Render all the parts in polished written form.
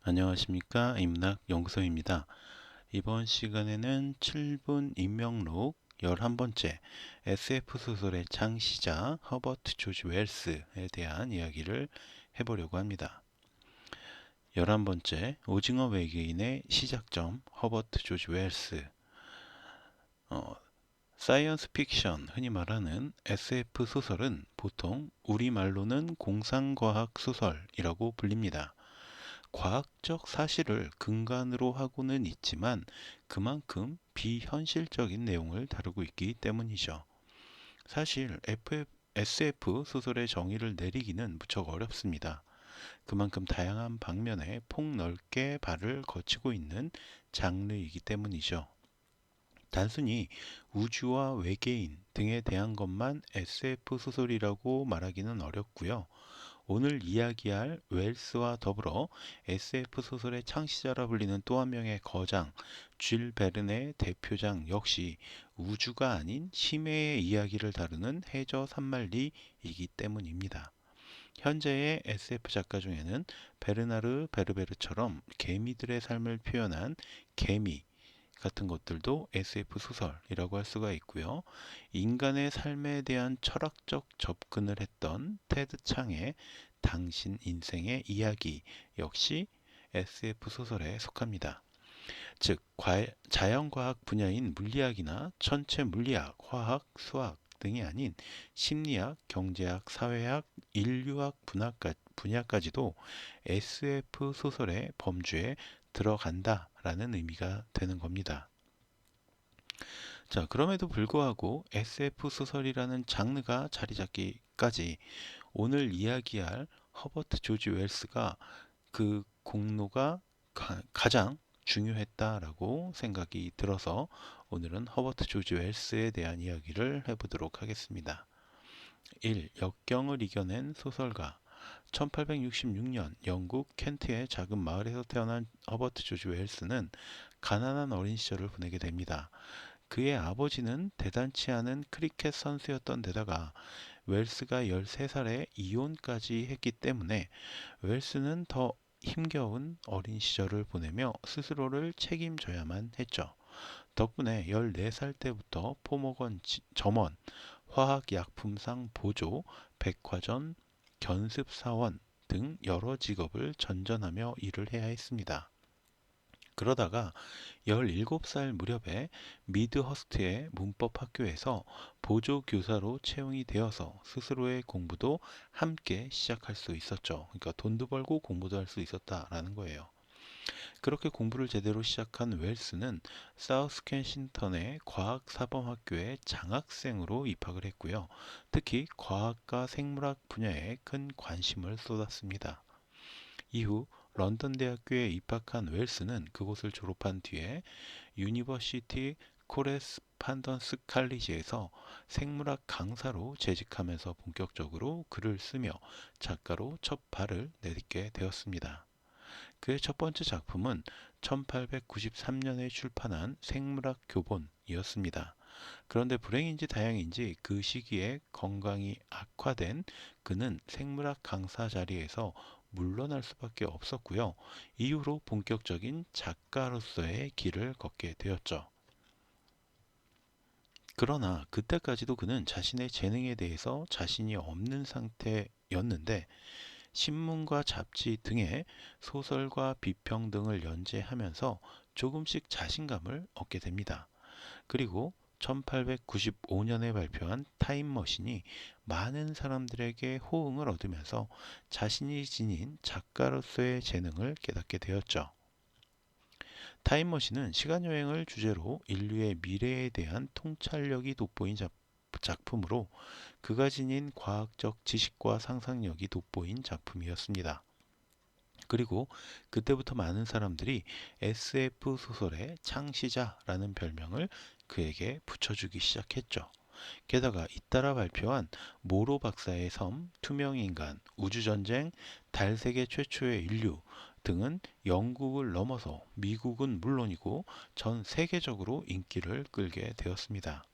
안녕하십니까, 임락 연구소입니다. 이번 시간에는 7분 인명록 11번째 SF 소설의 창시자 허버트 조지 웰스에 대한 이야기를 해보려고 합니다. 11번째 오징어 외계인의 시작점 허버트 조지 웰스. 사이언스 픽션, 흔히 말하는 SF 소설은 보통 우리말로는 공상과학 소설이라고 불립니다. 과학적 사실을 근간으로 하고는 있지만 그만큼 비현실적인 내용을 다루고 있기 때문이죠. 사실 SF 소설의 정의를 내리기는 무척 어렵습니다. 그만큼 다양한 방면에 폭넓게 발을 거치고 있는 장르이기 때문이죠. 단순히 우주와 외계인 등에 대한 것만 SF 소설이라고 말하기는 어렵고요. 오늘 이야기할 웰스와 더불어 SF 소설의 창시자라 불리는 또 한 명의 거장, 쥘 베른의 대표작 역시 우주가 아닌 심해의 이야기를 다루는 해저 산만리이기 때문입니다. 현재의 SF 작가 중에는 베르나르 베르베르처럼 개미들의 삶을 표현한 개미 같은 것들도 SF 소설이라고 할 수가 있고요. 인간의 삶에 대한 철학적 접근을 했던 테드 창의 당신 인생의 이야기 역시 SF 소설에 속합니다. 즉, 자연과학 분야인 물리학이나 천체 물리학, 화학, 수학 등이 아닌 심리학, 경제학, 사회학, 인류학 분야까지도 SF 소설의 범주에 들어간다라는 의미가 되는 겁니다. 자, 그럼에도 불구하고 SF 소설이라는 장르가 자리 잡기까지 오늘 이야기할 허버트 조지 웰스가 그 공로가 가장 중요했다라고 생각이 들어서 오늘은 허버트 조지 웰스에 대한 이야기를 해보도록 하겠습니다. 1. 역경을 이겨낸 소설가. 1866년 영국 켄트의 작은 마을에서 태어난 허버트 조지 웰스는 가난한 어린 시절을 보내게 됩니다. 그의 아버지는 대단치 않은 크리켓 선수였던 데다가 웰스가 13살에 이혼까지 했기 때문에 웰스는 더 힘겨운 어린 시절을 보내며 스스로를 책임져야만 했죠. 덕분에 14살 때부터 포모건 점원, 화학약품상 보조, 백화점, 견습사원 등 여러 직업을 전전하며 일을 해야 했습니다. 그러다가 17살 무렵에 미드허스트의 문법학교에서 보조교사로 채용이 되어서 스스로의 공부도 함께 시작할 수 있었죠. 그러니까 돈도 벌고 공부도 할 수 있었다라는 거예요. 그렇게 공부를 제대로 시작한 웰스는 사우스 켄싱턴의 과학사범학교에 장학생으로 입학을 했고요. 특히 과학과 생물학 분야에 큰 관심을 쏟았습니다. 이후 런던 대학교에 입학한 웰스는 그곳을 졸업한 뒤에 유니버시티 코레스판던스 칼리지에서 생물학 강사로 재직하면서 본격적으로 글을 쓰며 작가로 첫 발을 내딛게 되었습니다. 그의 첫 번째 작품은 1893년에 출판한 생물학 교본이었습니다. 그런데 불행인지 다행인지 그 시기에 건강이 악화된 그는 생물학 강사 자리에서 물러날 수밖에 없었고요. 이후로 본격적인 작가로서의 길을 걷게 되었죠. 그러나 그때까지도 그는 자신의 재능에 대해서 자신이 없는 상태였는데 신문과 잡지 등의 소설과 비평 등을 연재하면서 조금씩 자신감을 얻게 됩니다. 그리고 1895년에 발표한 타임머신이 많은 사람들에게 호응을 얻으면서 자신이 지닌 작가로서의 재능을 깨닫게 되었죠. 타임머신은 시간여행을 주제로 인류의 미래에 대한 통찰력이 돋보인 작품으로 그가 지닌 과학적 지식과 상상력이 돋보인 작품이었습니다. 그리고 그때부터 많은 사람들이 SF 소설의 창시자라는 별명을 그에게 붙여주기 시작했죠. 게다가 잇따라 발표한 모로 박사의 섬, 투명인간, 우주전쟁, 달세계 최초의 인류 등은 영국을 넘어서 미국은 물론이고 전 세계적으로 인기를 끌게 되었습니다.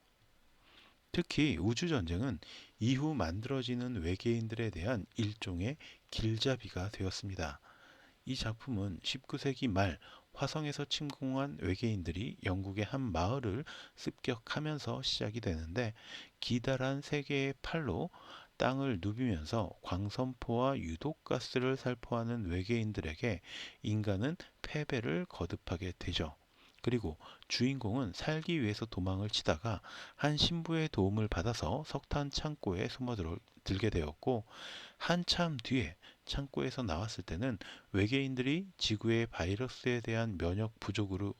특히 우주전쟁은 이후 만들어지는 외계인들에 대한 일종의 길잡이가 되었습니다. 이 작품은 19세기 말 화성에서 침공한 외계인들이 영국의 한 마을을 습격하면서 시작이 되는데, 기다란 세 개의 팔로 땅을 누비면서 광선포와 유독가스를 살포하는 외계인들에게 인간은 패배를 거듭하게 되죠. 그리고 주인공은 살기 위해서 도망을 치다가 한 신부의 도움을 받아서 석탄 창고에 숨어들게 되었고, 한참 뒤에 창고에서 나왔을 때는 외계인들이 지구의 바이러스에 대한 면역 부족으로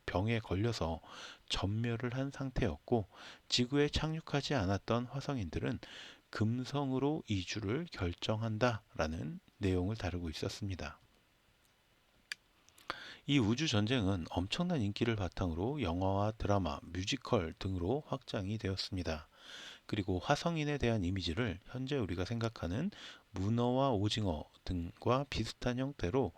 병에 걸려서 전멸을 한 상태였고, 지구에 착륙하지 않았던 화성인들은 금성으로 이주를 결정한다라는 내용을 다루고 있었습니다. 이 우주 전쟁은 엄청난 인기를 바탕으로 영화와 드라마, 뮤지컬 등으로 확장이 되었습니다. 그리고 화성인에 대한 이미지를 현재 우리가 생각하는 문어와 오징어 등과 비슷한 형태로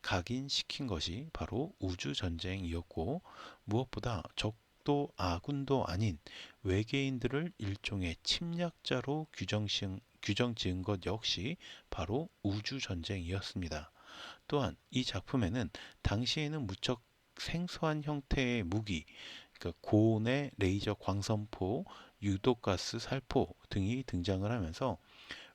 각인시킨 것이 바로 우주전쟁이었고, 무엇보다 적도 아군도 아닌 외계인들을 일종의 침략자로 규정 지은 것 역시 바로 우주전쟁이었습니다. 또한 이 작품에는 당시에는 무척 생소한 형태의 무기, 그러니까 고온의 레이저 광선포, 유독가스 살포 등이 등장을 하면서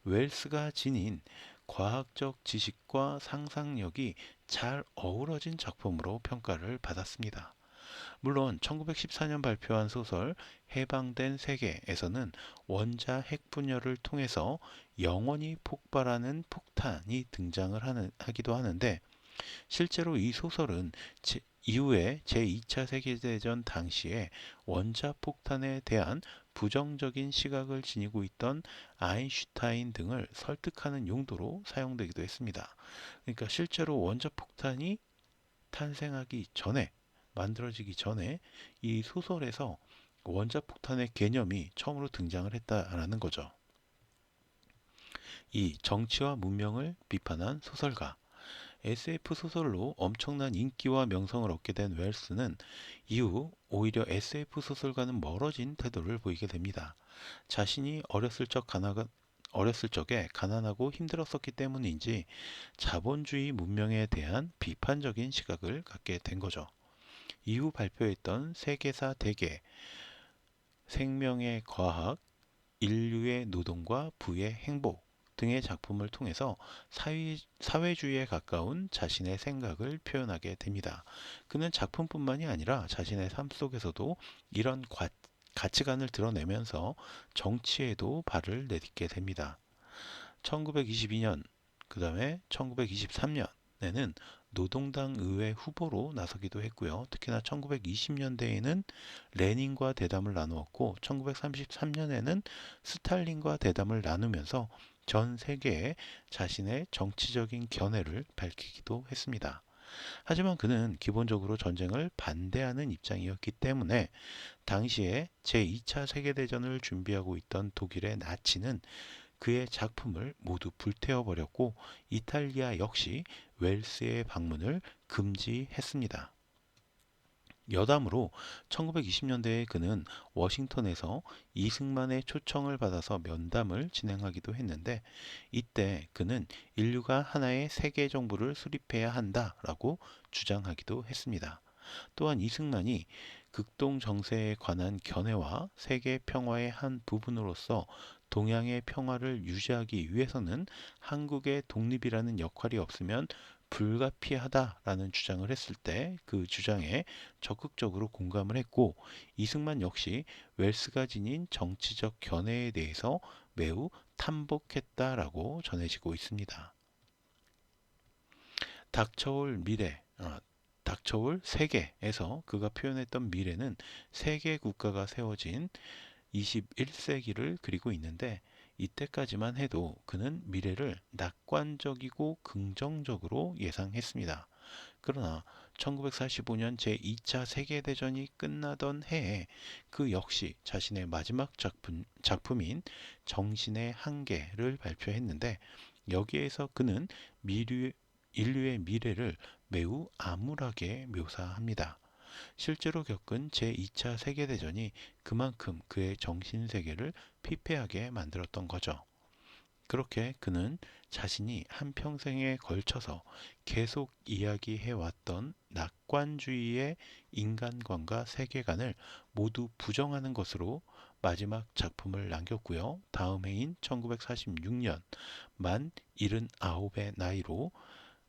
웰스가 지닌 과학적 지식과 상상력이 잘 어우러진 작품으로 평가를 받았습니다. 물론 1914년 발표한 소설 해방된 세계에서는 원자 핵 분열을 통해서 영원히 폭발하는 폭탄이 하기도 하는데, 실제로 이 소설은 이후에 제2차 세계대전 당시에 원자폭탄에 대한 부정적인 시각을 지니고 있던 아인슈타인 등을 설득하는 용도로 사용되기도 했습니다. 그러니까 실제로 원자폭탄이 탄생하기 전에, 만들어지기 전에 이 소설에서 원자폭탄의 개념이 처음으로 등장을 했다라는 거죠. 이 정치와 문명을 비판한 소설가, SF 소설로 엄청난 인기와 명성을 얻게 된 웰스는 이후 오히려 SF 소설과는 멀어진 태도를 보이게 됩니다. 자신이 어렸을 적에 가난하고 힘들었었기 때문인지 자본주의 문명에 대한 비판적인 시각을 갖게 된 거죠. 이후 발표했던 세계사 대계, 생명의 과학, 인류의 노동과 부의 행복 등의 작품을 통해서 사회주의에 가까운 자신의 생각을 표현하게 됩니다. 그는 작품뿐만이 아니라 자신의 삶 속에서도 이런 가치관을 드러내면서 정치에도 발을 내딛게 됩니다. 1922년, 그 다음에 1923년에는 노동당 의회 후보로 나서기도 했고요. 특히나 1920년대에는 레닌과 대담을 나누었고, 1933년에는 스탈린과 대담을 나누면서 전 세계에 자신의 정치적인 견해를 밝히기도 했습니다. 하지만 그는 기본적으로 전쟁을 반대하는 입장이었기 때문에 당시에 제2차 세계대전을 준비하고 있던 독일의 나치는 그의 작품을 모두 불태워버렸고, 이탈리아 역시 웰스의 방문을 금지했습니다. 여담으로 1920년대에 그는 워싱턴에서 이승만의 초청을 받아서 면담을 진행하기도 했는데, 이때 그는 인류가 하나의 세계 정부를 수립해야 한다라고 주장하기도 했습니다. 또한 이승만이 극동 정세에 관한 견해와 세계 평화의 한 부분으로서 동양의 평화를 유지하기 위해서는 한국의 독립이라는 역할이 없으면 불가피하다라는 주장을 했을 때 그 주장에 적극적으로 공감을 했고, 이승만 역시 웰스가 지닌 정치적 견해에 대해서 매우 탐복했다라고 전해지고 있습니다. 닥쳐올 미래, 닥쳐올 세계에서 그가 표현했던 미래는 세계 국가가 세워진 21세기를 그리고 있는데, 이때까지만 해도 그는 미래를 낙관적이고 긍정적으로 예상했습니다. 그러나 1945년 제2차 세계대전이 끝나던 해에 그 역시 자신의 마지막 작품인 정신의 한계를 발표했는데, 여기에서 그는 인류의 미래를 매우 암울하게 묘사합니다. 실제로 겪은 제2차 세계대전이 그만큼 그의 정신세계를 피폐하게 만들었던 거죠. 그렇게 그는 자신이 한평생에 걸쳐서 계속 이야기해왔던 낙관주의의 인간관과 세계관을 모두 부정하는 것으로 마지막 작품을 남겼고요. 다음 해인 1946년 만 79의 나이로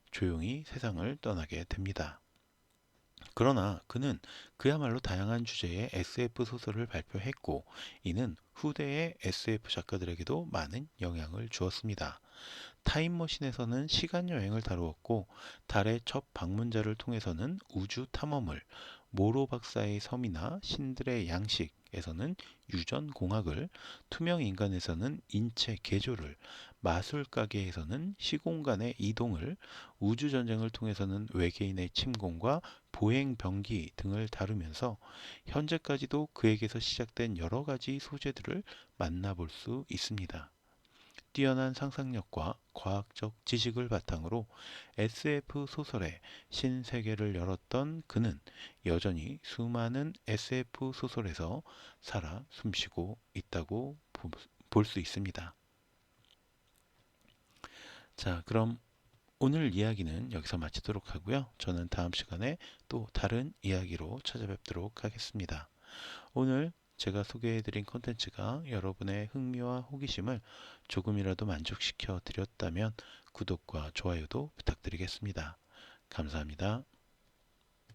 조용히 세상을 떠나게 됩니다. 그러나 그는 그야말로 다양한 주제의 SF 소설을 발표했고, 이는 후대의 SF 작가들에게도 많은 영향을 주었습니다. 타임머신에서는 시간 여행을 다루었고, 달의 첫 방문자를 통해서는 우주 탐험을, 모로 박사의 섬이나 신들의 양식에서는 유전 공학을, 투명 인간에서는 인체 개조를, 마술 가게에서는 시공간의 이동을, 우주 전쟁을 통해서는 외계인의 침공과 보행 병기 등을 다루면서 현재까지도 그에게서 시작된 여러 가지 소재들을 만나볼 수 있습니다. 뛰어난 상상력과 과학적 지식을 바탕으로 SF 소설의 신세계를 열었던 그는 여전히 수많은 SF 소설에서 살아 숨쉬고 있다고 볼 수 있습니다. 자, 그럼 오늘 이야기는 여기서 마치도록 하고요. 저는 다음 시간에 또 다른 이야기로 찾아뵙도록 하겠습니다. 오늘 제가 소개해드린 콘텐츠가 여러분의 흥미와 호기심을 조금이라도 만족시켜 드렸다면 구독과 좋아요도 부탁드리겠습니다. 감사합니다.